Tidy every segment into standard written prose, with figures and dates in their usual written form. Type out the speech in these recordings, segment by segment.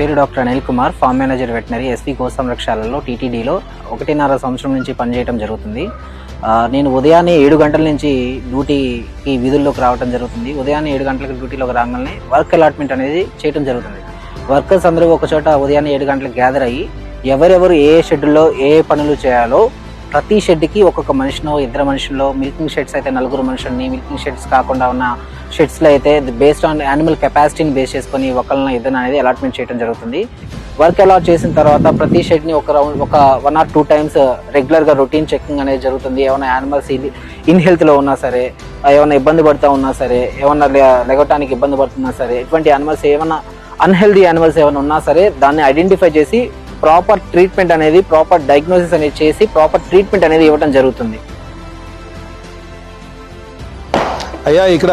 పేరు doctor Anil Kumar, farm manager veterinary, SV గోసంరక్షణలో టీటీడీలో 1.5 సంవత్సరం నుంచి పనిచేయడం జరుగుతుంది. నేను ఉదయాన్నే 7 గంటల నుంచి డ్యూటీకి విధుల్లోకి రావడం జరుగుతుంది. ఉదయాన్నే 7 గంటలకు డ్యూటీలోకి రాగానే వర్క్ అలాట్మెంట్ అనేది చేయడం జరుగుతుంది. వర్కర్స్ అందరూ ఒక చోట ఉదయాన్నే 7 గంటలకు గ్యాదర్ అయ్యి ఎవరెవరు ఏ షెడ్యూల్లో ఏ పనులు చేయాలో ప్రతి షెడ్కి ఒక్కొక్క మనిషినో 2 మనుషుల్లో, మిల్కింగ్ షెడ్స్ అయితే 4 మనుషుల్ని, మిల్కింగ్ షెడ్స్ కాకుండా ఉన్న షెడ్స్లో అయితే బేస్డ్ ఆన్ యానిమల్ కెపాసిటీని బేస్ చేసుకొని ఒకళ్ళని 2 అనేది అలాట్మెంట్ చేయడం జరుగుతుంది. వర్క్ అలాట్ చేసిన తర్వాత ప్రతి షెడ్ని ఒక 1 or 2 times రెగ్యులర్గా రొటీన్ చెకింగ్ అనేది జరుగుతుంది. ఏమైనా యానిమల్స్ ఇన్ హెల్త్లో ఉన్నా సరే, ఏమైనా ఇబ్బంది పడుతూ ఉన్నా సరే, ఏమన్నా లెగటానికి ఇబ్బంది పడుతున్నా సరే, ఇటువంటి యానిమల్స్ ఏమైనా అన్హెల్దీ యానిమల్స్ ఏమైనా ఉన్నా సరే దాన్ని ఐడెంటిఫై చేసి ప్రాపర్ ట్రీట్మెంట్ అనేది, ప్రాపర్ డయాగ్నోసిస్ అనేది చేసి ప్రాపర్ ట్రీట్మెంట్ అనేది ఇవ్వడం జరుగుతుంది. అయ్యా, ఇక్కడ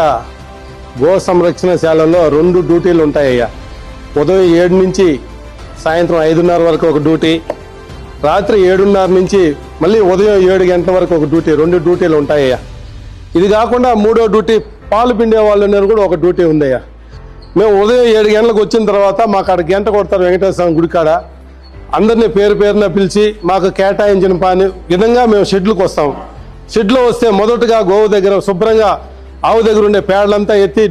గో సంరక్షణశాలలో 2 డ్యూటీలు ఉంటాయి అయ్యా. ఉదయం 7 నుంచి సాయంత్రం 5:30 వరకు ఒక డ్యూటీ, రాత్రి 7:30 నుంచి మళ్ళీ ఉదయం 7 గంటల వరకు ఒక డ్యూటీ, 2 డ్యూటీలు ఉంటాయ్యా. ఇది కాకుండా 3వ డ్యూటీ పాలు పిండే వాళ్ళు కూడా ఒక డ్యూటీ ఉందయ్యా. మేము ఉదయం 7 గంటలకు వచ్చిన తర్వాత మాకు అక్కడ గంట కొడతారు వెంకటేశ్వర స్వామి గుడికాడ. అందరినీ పేరున పిలిచి మాకు కేటాయించిన పని విధంగా మేము షెడ్లకు వస్తాం. షెడ్లో వస్తే మొదటగా గోవు దగ్గర శుభ్రంగా ఆవు దగ్గర ఉండే పేడలంతా ఎత్తి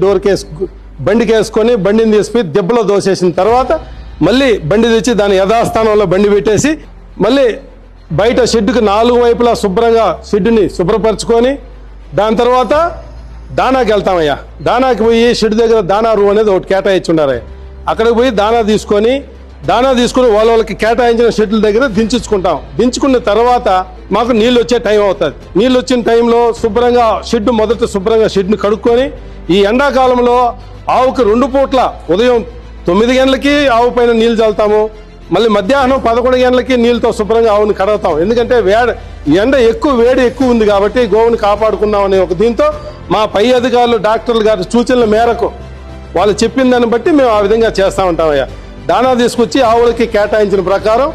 బండికి వేసుకొని బండిని తీసుకుని దెబ్బలో దోసేసిన తర్వాత మళ్ళీ బండి తెచ్చి దాని యథాస్థానంలో బండి పెట్టేసి మళ్ళీ బయట షెడ్డుకి 4 వైపులా శుభ్రంగా షెడ్డుని శుభ్రపరచుకొని దాని తర్వాత దానాకి వెళ్తామయ్యా. దానాకి పోయి షెడ్ దగ్గర దానా రూ అనేది ఒకటి కేటాయించి ఉండారు. అక్కడికి పోయి దానా తీసుకొని వాళ్ళకి కేటాయించిన షెడ్ల దగ్గర దించుకుంటాం. దించుకున్న తర్వాత మాకు నీళ్ళు వచ్చే టైం అవుతుంది. నీళ్ళు వచ్చిన టైంలో శుభ్రంగా శుభ్రంగా షెడ్ని కడుక్కొని, ఈ ఎండాకాలంలో ఆవుకి 2 పూట్ల ఉదయం 9 గంటలకి ఆవు పైన నీళ్ళు చల్లుతాము, మళ్ళీ మధ్యాహ్నం 11 గంటలకి నీళ్ళతో శుభ్రంగా ఆవుని కడుగుతాం. ఎందుకంటే ఎండ వేడి ఎక్కువ ఉంది కాబట్టి గోవుని కాపాడుకుందాం అనే ఒక దీంతో మా పై అధికారులు డాక్టర్లు గారి సూచనల మేరకు వాళ్ళు చెప్పిన దాన్ని బట్టి మేము ఆ విధంగా చేస్తూ ఉంటామయ్యా. దానా తీసుకొచ్చి ఆవులకి కేటాయించిన ప్రకారం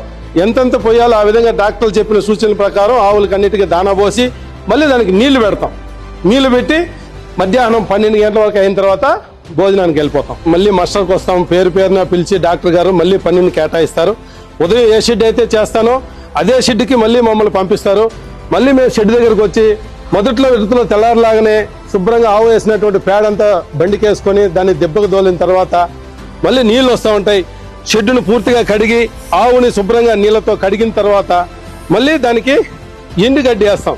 ఎంతెంత పోయాలో ఆ విధంగా డాక్టర్లు చెప్పిన సూచనల ప్రకారం ఆవులకి అన్నిటికీ దానా పోసి మళ్ళీ దానికి నీళ్లు పెడతాం. నీళ్లు పెట్టి మధ్యాహ్నం 12 గంటల వరకు అయిన తర్వాత భోజనానికి వెళ్ళిపోతాం. మళ్ళీ మస్టర్కి వస్తాం. పేరున పిలిచి డాక్టర్ గారు మళ్ళీ పనిని కేటాయిస్తారు. ఉదయం ఏ షెడ్ అయితే చేస్తానో అదే షెడ్కి మళ్ళీ మమ్మల్ని పంపిస్తారు. మళ్ళీ మేము షెడ్ దగ్గరకు వచ్చి మొదట్లో తెల్లారిలాగానే శుభ్రంగా ఆవు వేసినటువంటి పేడంతా బండికి వేసుకొని దాన్ని దెబ్బకు దోలిన తర్వాత మళ్ళీ నీళ్ళు వస్తూ ఉంటాయి. షెడ్డును పూర్తిగా కడిగి ఆవుని శుభ్రంగా నీళ్ళతో కడిగిన తర్వాత మళ్ళీ దానికి ఎండుగడ్డి వేస్తాం.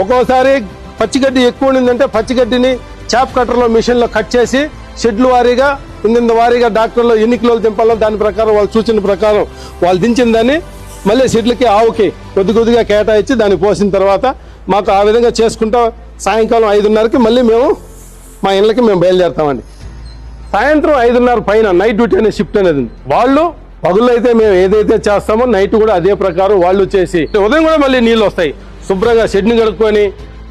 ఒక్కోసారి పచ్చిగడ్డి ఎక్కువ ఉండిందంటే పచ్చిగడ్డిని చాప్ కట్టర్లో మిషన్లో కట్ చేసి షెడ్లు వారీగా ఇంత వారీగా డాక్టర్లు ఎన్ని కిలోలు దింపాలో దాని ప్రకారం వాళ్ళ సూచన ప్రకారం వాళ్ళు దించిన దాన్ని మళ్ళీ షెడ్లకి ఆవుకి కొద్దిగా కేటాయించి దాన్ని పోసిన తర్వాత మాకు ఆ విధంగా చేసుకుంటా సాయంకాలం 5:30కి మళ్ళీ మేము మా ఇళ్ళకి మేము బయలుదేరుతామండి. సాయంత్రం 5:30 పైన నైట్ డ్యూటీ అనే షిఫ్ట్ అనేది ఉంది. వాళ్ళు పగుళ్ళు అయితే మేము ఏదైతే చేస్తామో నైట్ కూడా అదే ప్రకారం వాళ్ళు చేసి ఉదయం కూడా మళ్ళీ నీళ్ళు వస్తాయి. శుభ్రంగా షెడ్ని కడుక్కొని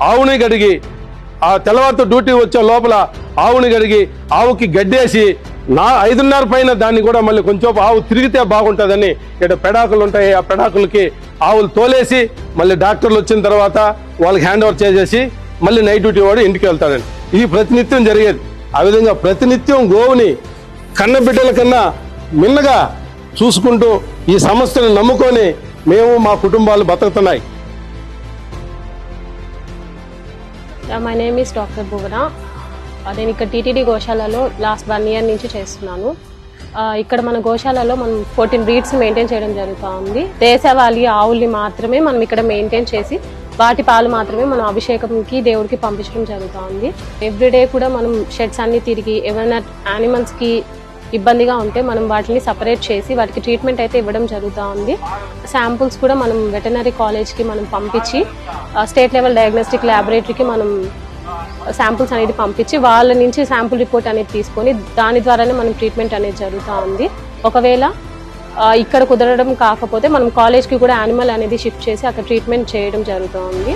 ఆవుని కడిగి ఆ తెల్లవారితో డ్యూటీ వచ్చే లోపల ఆవుని కడిగి ఆవుకి గడ్డేసి 5:30 పైన దాన్ని కూడా మళ్ళీ కొంచెం ఆవు తిరిగితే బాగుంటుందని ఇక్కడ పెడాకులు ఉంటాయి. ఆ పెడాకులకి ఆవులు తోలేసి మళ్ళీ డాక్టర్లు వచ్చిన తర్వాత వాళ్ళకి హ్యాండ్ ఓవర్ చేసేసి మళ్ళీ నైట్ డ్యూటీ వాడు ఇంటికి వెళ్తాడండి. ఇది ప్రతినిత్యం జరిగేది. ఆ విధంగా ప్రతినిత్యం గోవుని కన్నబిడ్డల కన్నా మిన్నగా చూసుకుంటూ ఈ సంస్థను నమ్ముకొని మేము మా కుటుంబాలు బతుకుతున్నాయి. మై నేమ్ ఈస్ డాక్టర్ భువన. నేను ఇక్కడ టీటీడీ గోశాలలో లాస్ట్ 1 year నుంచి చేస్తున్నాను. ఇక్కడ మన గోశాలలో మనం 14 breeds మెయింటైన్ చేయడం జరుగుతూ ఉంది. దేశవాళీ ఆవుల్ని మాత్రమే మనం ఇక్కడ మెయింటైన్ చేసి వాటి పాలు మాత్రమే మనం అభిషేకంకి దేవుడికి పంపించడం జరుగుతూ ఉంది. ఎవ్రీడే కూడా మనం షెడ్స్ అన్ని తిరిగి ఏమైనా యానిమల్స్కి ఇబ్బందిగా ఉంటే మనం వాటిని సపరేట్ చేసి వాటికి ట్రీట్మెంట్ అయితే ఇవ్వడం జరుగుతూ ఉంది. శాంపుల్స్ కూడా మనం వెటనరీ కాలేజ్కి మనం పంపించి స్టేట్ లెవెల్ డయాగ్నోస్టిక్ ల్యాబొరేటరీకి మనం శాంపుల్స్ అనేది పంపించి వాళ్ళ నుంచి శాంపుల్ రిపోర్ట్ అనేది తీసుకొని దాని ద్వారానే మనం ట్రీట్మెంట్ అనేది జరుగుతూ ఉంది. ఒకవేళ ఇక్కడ కుదరడం కాకపోతే మనం కాలేజ్కి కూడా యానిమల్ అనేది షిఫ్ట్ చేసి అక్కడ ట్రీట్మెంట్ చేయడం జరుగుతూ ఉంది.